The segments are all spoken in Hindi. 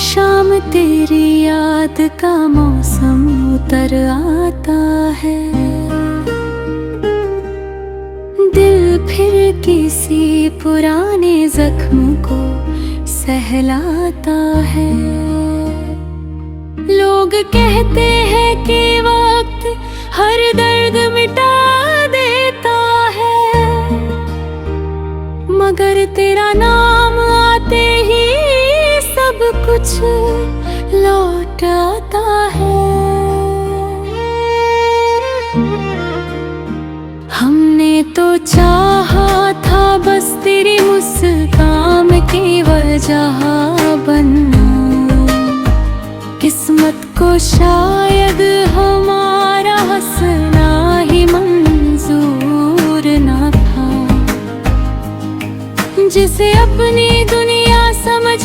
शाम तेरी याद का मौसम उतर आता है। दिल फिर किसी पुराने जख्म को सहलाता है। लोग कहते हैं कि वक्त हर दर्द मिटा देता है, मगर तेरा नाम आते ही सब कुछ लौट आता है। हमने तो चाहा था बस तेरी मुस्कान की वजह बनना, किस्मत को शायद हमारा हंसना ही मंजूर न था। जिसे अपनी दुनिया समझ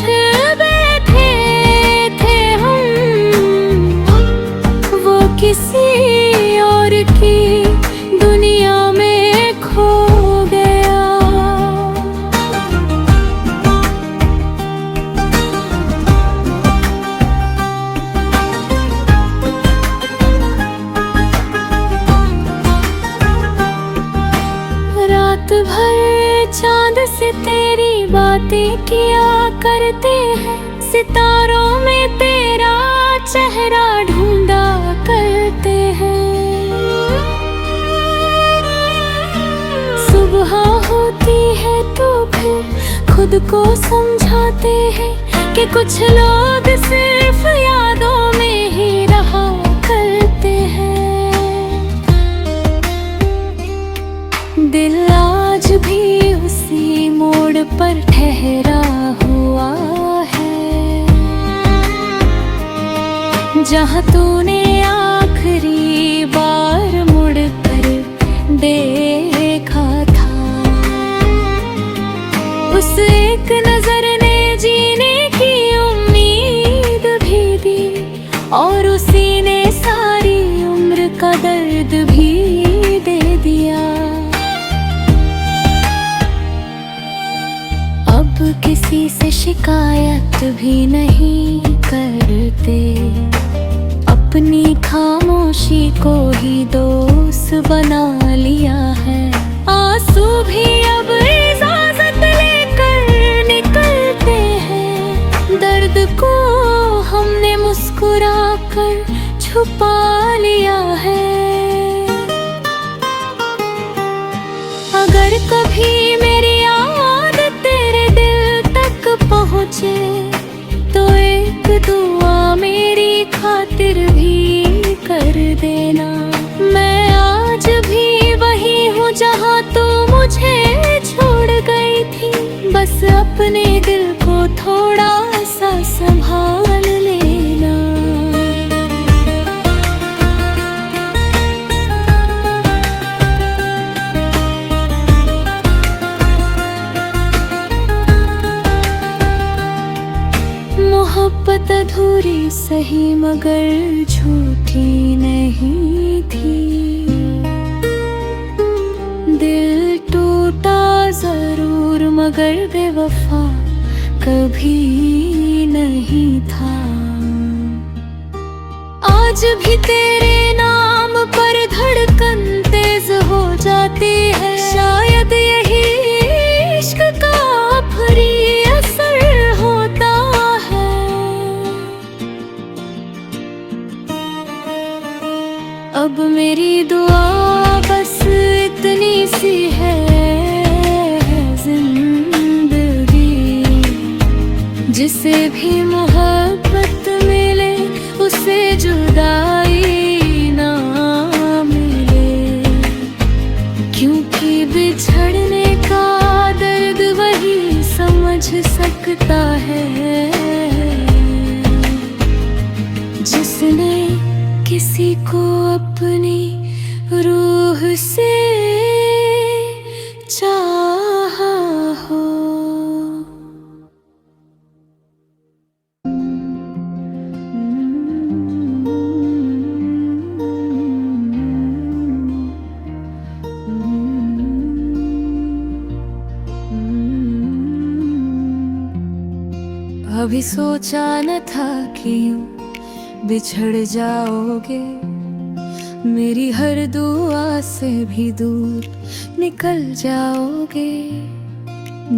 बैठे थे हम, वो किसी और की दुनिया में खो गया। रात भर चांद से तेरी बातें किया करते हैं, सितारों में तेरा चेहरा ढूंढा करते हैं। सुबह होती है तो फिर खुद को समझाते हैं कि कुछ लोग सिर्फ यादों में ही रहा करते हैं। दिल आज भी उसी मोड़ पर ठहरा हुआ है, जहाँ तूने आखिरी बार मुड़ कर देखा था। उस एक नजर ने जीने की उम्मीद भी दी, और उसी ने सारी उम्र का दर्द भी दे दिया। अब किसी से शिकायत भी नहीं करते, अपनी खामोशी को ही दोस्त बना लिया है। आंसू भी अब इजाजत लेकर निकलते हैं, दर्द को हमने मुस्कुरा कर छुपा लिया है। अगर कभी मेरी पहुँचे तो एक दुआ मेरी खातिर भी कर देना। मैं आज भी वही हूँ जहाँ तू मुझे छोड़ गई थी, बस अपने दिल को थोड़ा सा संभाल लेना। मोहब्बत अधूरी सही मगर झूठी नहीं थी। दिल टूटा जरूर मगर बेवफा कभी नहीं था। आज भी तेरे नाम पर धड़कन तेज हो जाती है, शायद यही इश्क का आखिरी असर होता है। अब मेरी दुआ बस इतनी सी है, जिंदगी जिसे भी मोहब्बत मिले उसे जुदाई ना मिले, क्योंकि बिछड़ने का दर्द वही समझ सकता है जिसने किसी को अपनी रूह से चाहा हो। कभी सोचा न था कि यूं बिछड़ जाओगे, मेरी हर दुआ से भी दूर निकल जाओगे।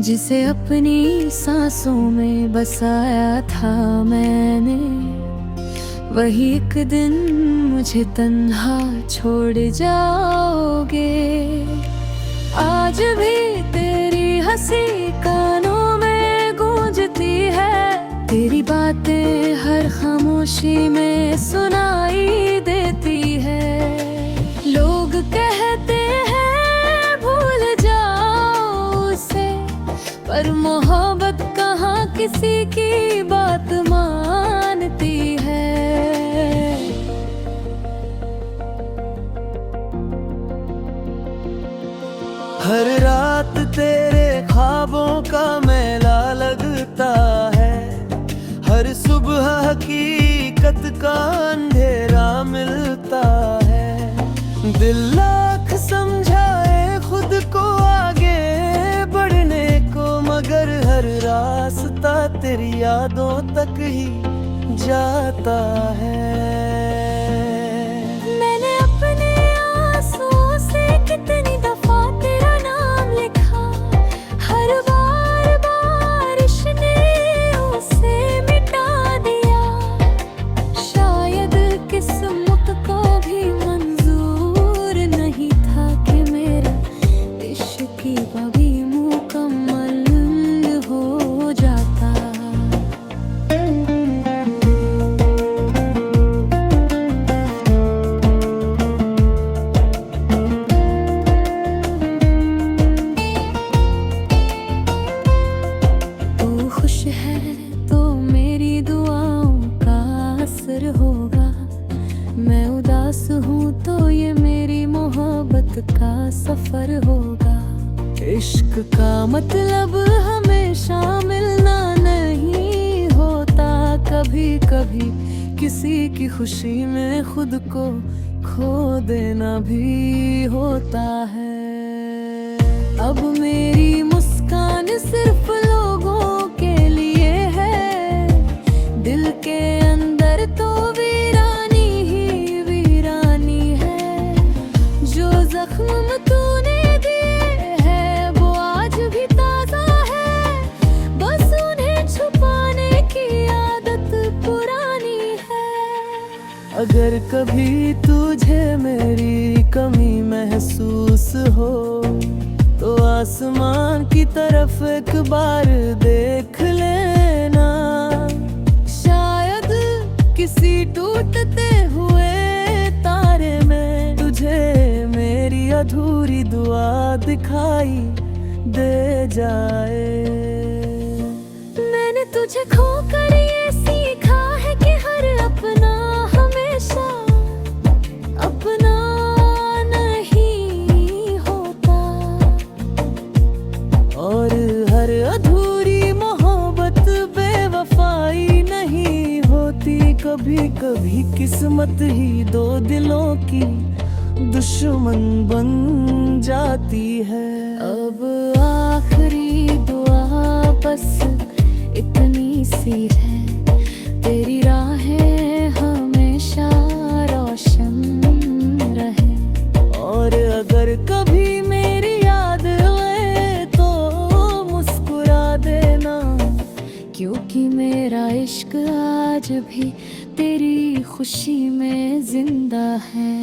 जिसे अपनी सांसों में बसाया था मैंने, वही एक दिन मुझे तन्हा छोड़ जाओगे। आज भी तेरी हंसी कानों में गूंजती है, तेरी बातें हर खामोशी में सुनाई देती है। लोग कहते हैं भूल जाओ उसे, पर मोहब्बत कहाँ किसी की बात मानती है। हर रात तेरे ख्वाबों का मेला लगता है, हर सुबह हकीकत का अंधेरा मिलता है। दिल लाख समझाए खुद को आगे बढ़ने को, मगर हर रास्ता तेरी यादों तक ही जाता है। मैंने अपने आंसुओं से कितनी दफा तेरा नाम लिखा, हर बार बारिश ने उसे मिटा दिया। शायद किस्मत को भी मंजूर नहीं था कि मेरा इश्क कभी मुकम्मल हो जाता। तू खुश है तो मेरी दुआओं का असर होगा, मैं उदास हूँ तो ये मेरी मोहब्बत का सफर होगा। इश्क का मतलब हमेशा मिलना नहीं होता, कभी कभी किसी की खुशी में खुद को खो देना भी होता है। अब मेरी मुस्कान सिर्फ लोगों के लिए है, दिल के अंदर तो वीरानी ही वीरानी है। जो जख्म तूने दिए हैं वो आज भी ताजा है, बस उन्हें छुपाने की आदत पुरानी है। अगर कभी तुझे मेरी कमी महसूस हो, तो आसमान की तरफ एक बार देख लेना। शायद किसी टूटते हुए तारे में तुझे मेरी अधूरी दुआ दिखाई दे जाए। मैंने तुझे खोकर ये सीखा है कि हर अपना हमेशा अपना नहीं होता, और हर अधूरी मोहब्बत बेवफाई नहीं होती। कभी कभी किस्मत ही दो दिलों की दुश्मन बन जाती है। अब आखिरी दुआ बस इतनी सी है, तेरी राहें हमेशा रोशन रहे। और अगर कभी मेरी याद आए तो मुस्कुरा देना, क्योंकि मेरा इश्क आज भी तेरी खुशी में जिंदा है।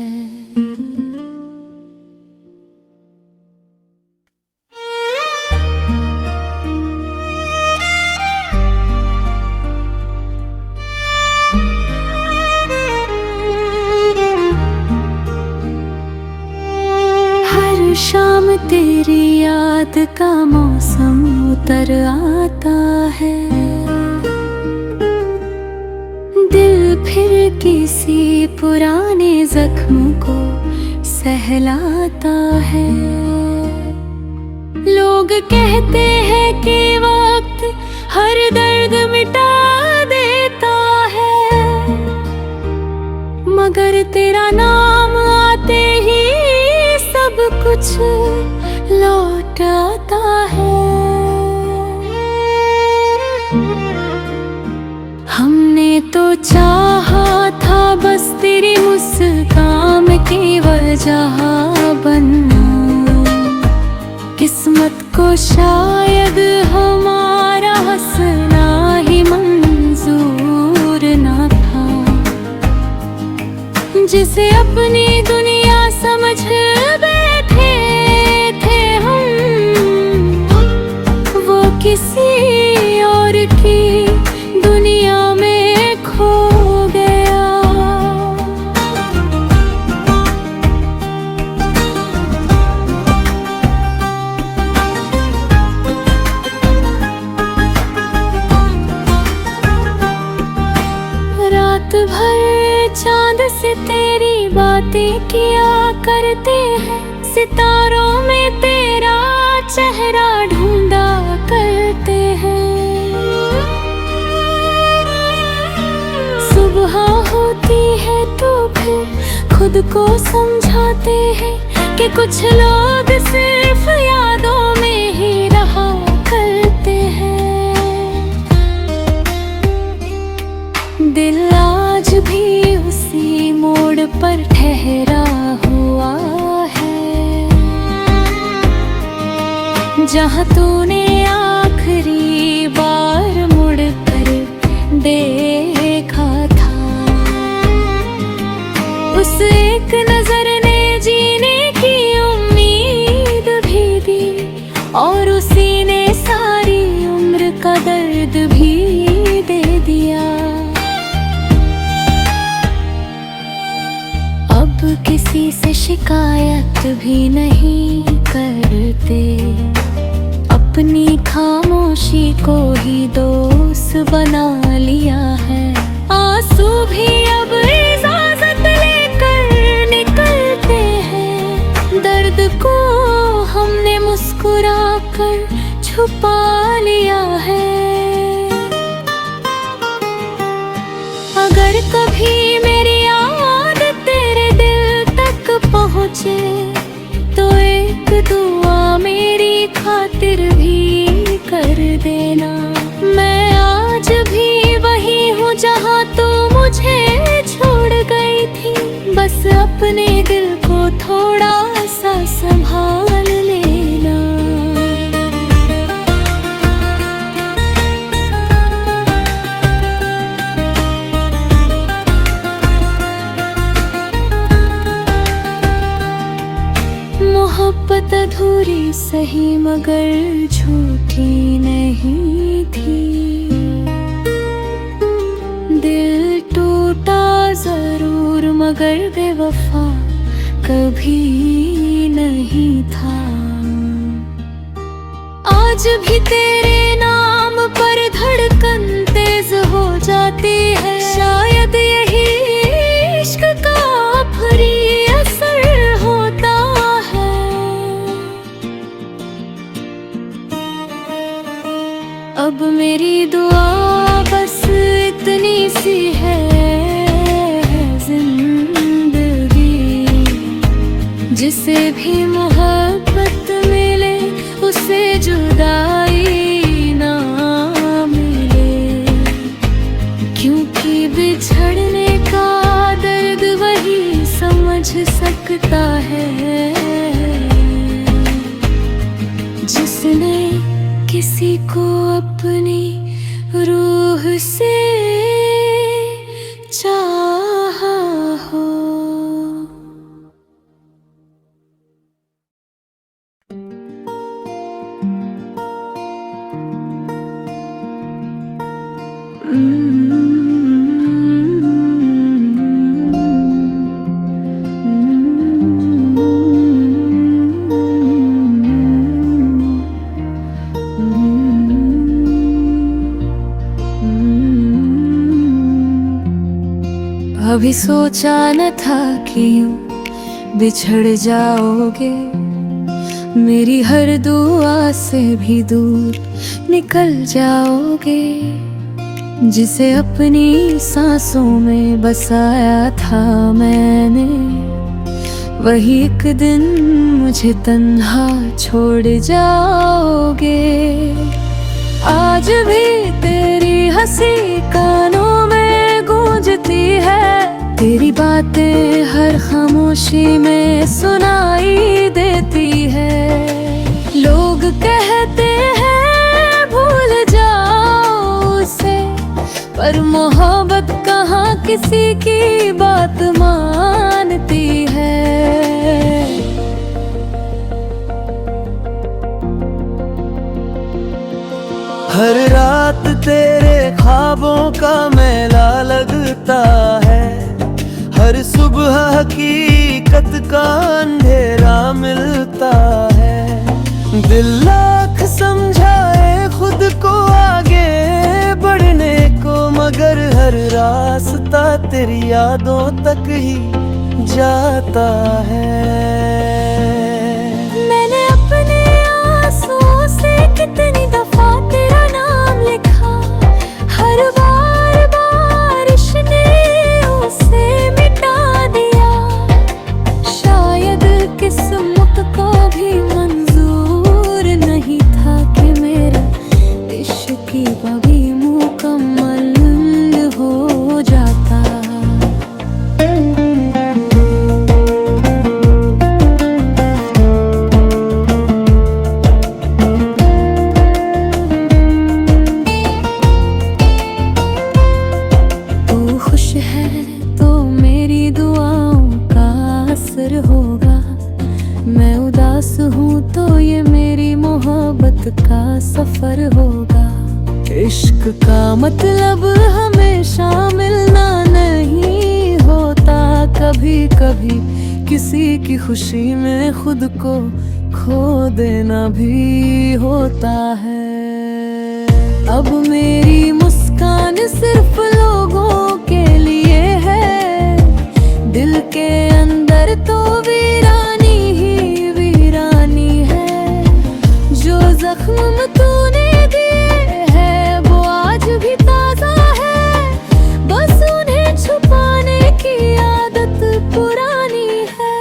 हर शाम तेरी याद का मौसम उतर आता है, दिल फिर किसी पुराने जख्म को सहलाता है। लोग कहते हैं कि वक्त हर दर्द मिटा देता है, मगर तेरा नाम आते ही सब कुछ लौट आता है। जहाँ बनना किस्मत को शायद हमारा हंसना ही मंजूर ना था। जिसे अपनी दुनिया समझ बैठे थे हम, वो किसी और की दुनिया में खो गया। रात भर चांद से तेरी बातें किया करते हैं, सितारों में तेरा चेहरा ढूंढा करते हैं। सुबह होती है तो फिर खुद को समझाते हैं कि कुछ लोग सिर्फ यादों में ही रहा करते हैं। दिल आज भी उसी मोड़ पर ठहरा हुआ है, जहाँ तूने आखिरी बार मुड़ कर देखा था। उस एक नजर ने जीने की उम्मीद भी दी, और उसी ने सारी उम्र का दर्द भी दे दिया। अब किसी से शिकायत भी नहीं करते, अपनी खामोशी को ही दोस्त बना लिया है। आंसू भी अब इजाजत लेकर निकलते हैं, दर्द को हमने मुस्कुरा कर छुपा लिया है। अगर कभी मेरी याद तेरे दिल तक पहुँचे तो एक दुआ मेरी खातिर भी कर देना। मैं आज भी वही हूँ जहाँ तू मुझे छोड़ गई थी, बस अपने दिल को थोड़ा सा संभाल लेना। मोहब्बत अधूरी सही मगर झूठी नहीं थी। दिल टूटा जरूर मगर बेवफा कभी नहीं था। आज भी तेरे नाम पर धड़कन तेज हो जाती है, शायद यही इश्क का आखिरी असर होता है। अब मेरी दुआ बस इतनी सी है, जिंदगी जिसे भी मोहब्बत मिले उसे जुदाई ना मिले, क्योंकि बिछड़ने का दर्द वही समझ सकता है जिसने किसी को अपनी रूह से चाहा हो। कभी सोचा न था कि यूं बिछड़ जाओगे, मेरी हर दुआ से भी दूर निकल जाओगे। जिसे अपनी सांसों में बसाया था मैंने, वही एक दिन मुझे तन्हा छोड़ जाओगे। आज भी तेरी हंसी कानों में गूंजती है, तेरी बातें हर खामोशी में सुनाई देती है। लोग कहते हैं भूल जाओ उसे, पर मोहब्बत कहाँ किसी की बात मानती है। हर रात तेरे ख्वाबों का मेला लगता है, हर सुबह हकीकत का अंधेरा मिलता है। दिल लाख समझाए खुद को आगे बढ़ने को, मगर हर रास्ता तेरी यादों तक ही जाता है। मैंने अपने आंसुओं से कितनी दफा तेरा नाम लिखा, हर बार बारिश ने उसे मिटा दिया। शायद किस्मत को भी मंजूर नहीं था कि मेरा इश्क कभी मुकम्मल हो जाता। तू खुश है तो मेरी दुआओं का असर होगा, मैं उदास हूँ तो ये मेरी मोहब्बत का सफर होगा। इश्क का मतलब हमेशा मिलना नहीं होता, कभी कभी किसी की खुशी में खुद को खो देना भी होता है। अब मेरी मुस्कान सिर्फ लोगों के लिए है, दिल के अंदर तो वीरानी ही वीरानी है। जो जख्म तूने दिए हैं वो आज भी ताजा है, बस उन्हें छुपाने की आदत पुरानी है।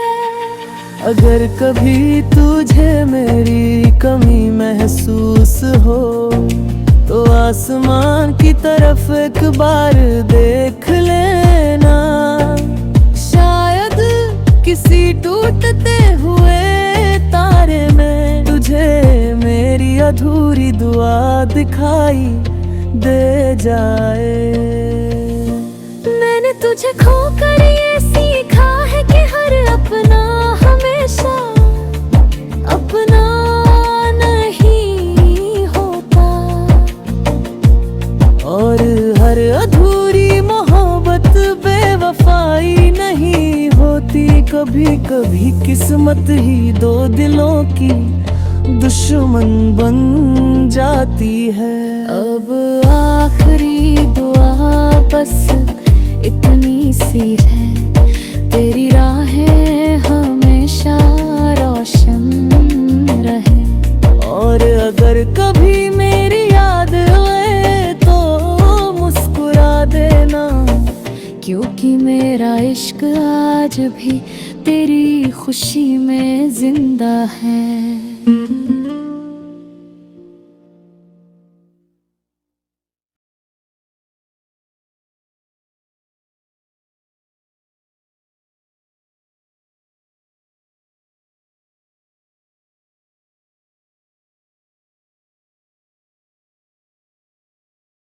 अगर कभी तुझे मेरी कमी महसूस हो, तो आसमान की तरफ एक बार देख लेना। शायद किसी टूटते हुए तारे में तुझे मेरी अधूरी दुआ दिखाई दे जाए। मैंने तुझे खोकर ये सीखा है कि हर अपना हमेशा अपना नहीं होता, और हर अधूरी मोहब्बत बेवफाई नहीं होती। कभी कभी किस्मत ही दो दिलों की दुश्मन बन जाती है। अब आखिरी दुआ बस इतनी सी है, तेरी राहें हमेशा रोशन रहे। और अगर कभी मेरी याद आए तो मुस्कुरा देना, क्योंकि मेरा इश्क आज भी तेरी खुशी में जिंदा है।